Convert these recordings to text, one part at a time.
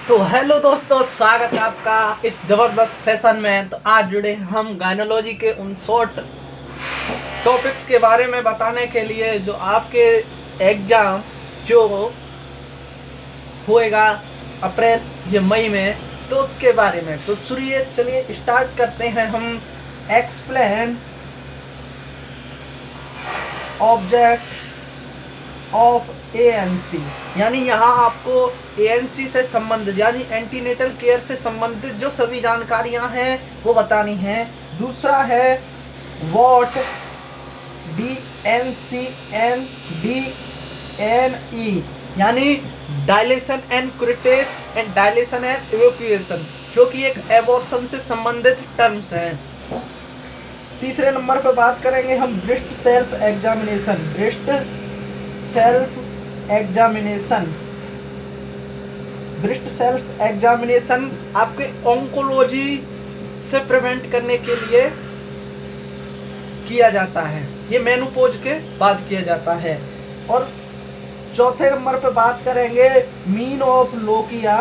तो हेलो दोस्तों, स्वागत है आपका इस जबरदस्त सेशन में। तो आज जुड़े हम गायनोलॉजी के उन शॉर्ट टॉपिक्स के बारे में बताने के लिए जो आपके एग्जाम जो होएगा अप्रैल या मई में, तो उसके बारे में। तो चलिए स्टार्ट करते हैं हम। एक्सप्लेन ऑब्जेक्ट ऑफ ANC, यानी यहाँ आपको ANC से संबंधित यानी एंटीनेटल केयर से संबंधित जो सभी जानकारियाँ हैं वो बतानी है। दूसरा है वॉट DNC&DNE, यानी dilation and curettage and dilation and evacuation, जो कि एक एबॉर्शन से संबंधित टर्म्स हैं। तीसरे नंबर पर बात करेंगे हम breast self examination. Breast self examination आपके ऑन्कोलॉजी से प्रिवेंट करने के लिए किया जाता है। ये मेनोपॉज के बाद किया जाता है। और चौथे नंबर पे बात करेंगे मीन ऑफ लोकिया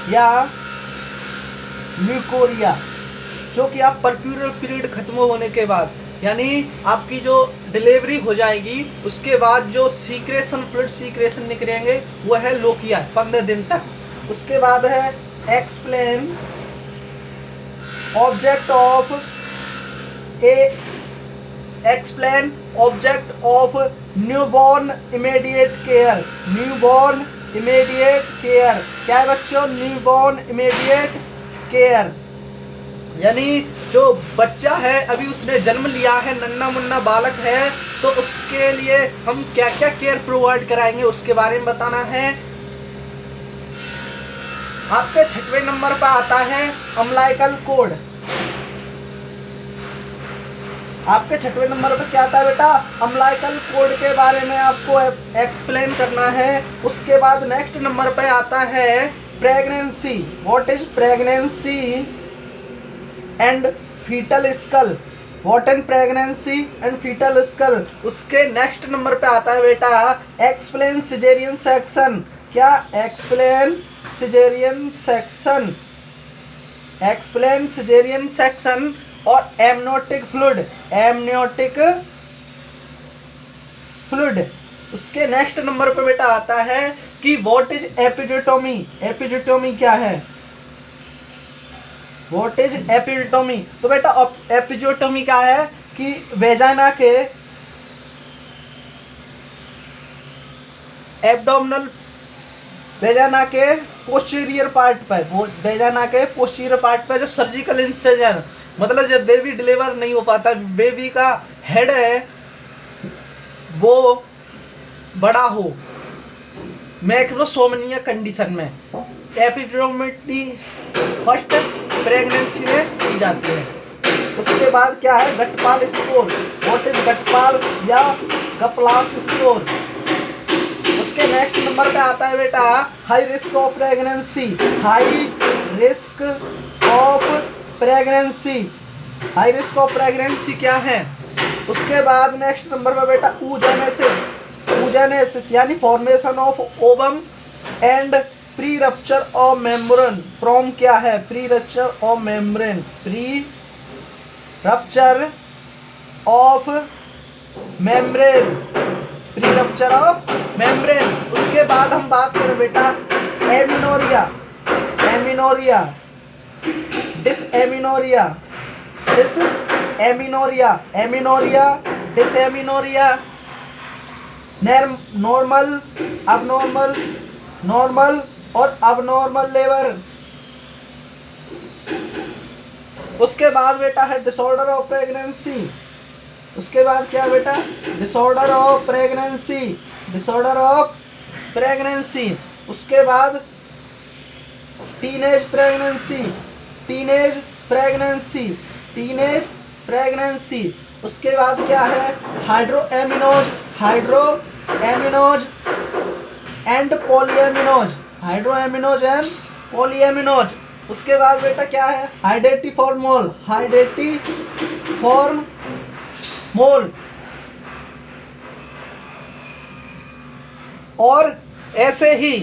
या ल्यूकोरिया, जो कि आप परप्यूरल पीरियड खत्म होने के बाद, यानी आपकी जो डिलीवरी हो जाएगी उसके बाद जो फ्लूइड सीक्रेशन निकलेंगे वो है लोकिया 15 दिन तक। उसके बाद है explain object of newborn immediate care. Newborn immediate care क्या है बच्चों? न्यूबॉर्न इमीडिएट केयर, यानी जो बच्चा है अभी उसने जन्म लिया है, नन्ना मुन्ना बालक है, तो उसके लिए हम क्या क्या केयर प्रोवाइड कराएंगे उसके बारे में बताना है। आपके 6वें नंबर पर आता है अम्लाइकल कोड। आपके 6वें नंबर पर क्या आता है बेटा? अम्लाइकल कोड के बारे में आपको एक्सप्लेन करना है। उसके बाद नेक्स्ट नंबर पे आता है pregnancy. What is pregnancy and foetal skull. What in pregnancy and foetal skull. उसके नेक्स्ट नंबर पे आता है बेटा एक्सप्लेन सिजेरियन सेक्शन। क्या? Explain caesarean section. Explain caesarean section और एमनियोटिक फ्लूइड। उसके नेक्स्ट नंबर पे बेटा आता है कि व्हाट इज एपिडियोटोमी। एपिडियोटोमी क्या है? What is episiotomy? तो बेटा एपिडियोटोमी क्या है कि वेजाइना के एब्डोमिनल, वेजाइना के पोस्टीरियर पार्ट पर, वो वेजाइना के पोस्टीरियर पार्ट पर जो सर्जिकल इंसिजन, मतलब जब बेबी डिलीवर नहीं हो पाता, बेबी का हेड है वो बड़ा हो मैक्रोसोमनिया कंडीशन में, एपिडियोटोमी फर्स्ट प्रेगनेंसी में की जाती है। उसके बाद क्या है? गटपाल स्कोर। व्हाट इज गटपाल या गपलास स्कोर। उसके नेक्स्ट नंबर पे आता है बेटा high risk of pregnancy. High risk of pregnancy. High risk of pregnancy क्या है? उसके बाद नेक्स्ट नंबर पे बेटा ऊजेनेसिस यानी formation of ovum and pre rupture of membrane. From क्या है? Pre rupture of membrane. Pre rupture of membrane. Pre rupture of membrane. उसके बाद हम बात करें बेटा एमिनोरिया, डिसएमिनोरिया, डिसएमिनोरिया, नॉर्मल, नॉर्मल और अबनॉर्मल लेबर। उसके बाद बेटा है डिसऑर्डर ऑफ प्रेगनेंसी। उसके बाद क्या बेटा? Disorder of pregnancy. उसके बाद टीनेज प्रेगनेंसी। उसके बाद क्या है? Hydro amnios and polyamnios. उसके बाद बेटा क्या है? हाइडेटी फॉर्म मोल और ऐसे ही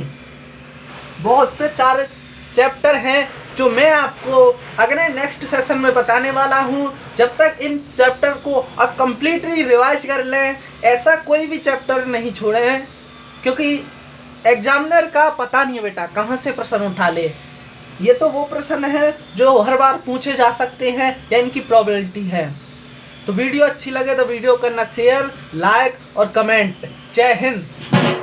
बहुत से 4 चैप्टर हैं जो मैं आपको अगले नेक्स्ट सेशन में बताने वाला हूं। जब तक इन चैप्टर को आप कंप्लीटली रिवाइज कर लें, ऐसा कोई भी चैप्टर नहीं छोड़ें, क्योंकि एग्जामिनर का पता नहीं है बेटा कहां से प्रश्न उठा ले। ये तो वो प्रश्न है जो हर बार पूछे जा सकते हैं या इनकी प्रोबेबिलिटी है। तो वीडियो अच्छी लगे तो वीडियो करना शेयर, लाइक और कमेंट। जय हिंद।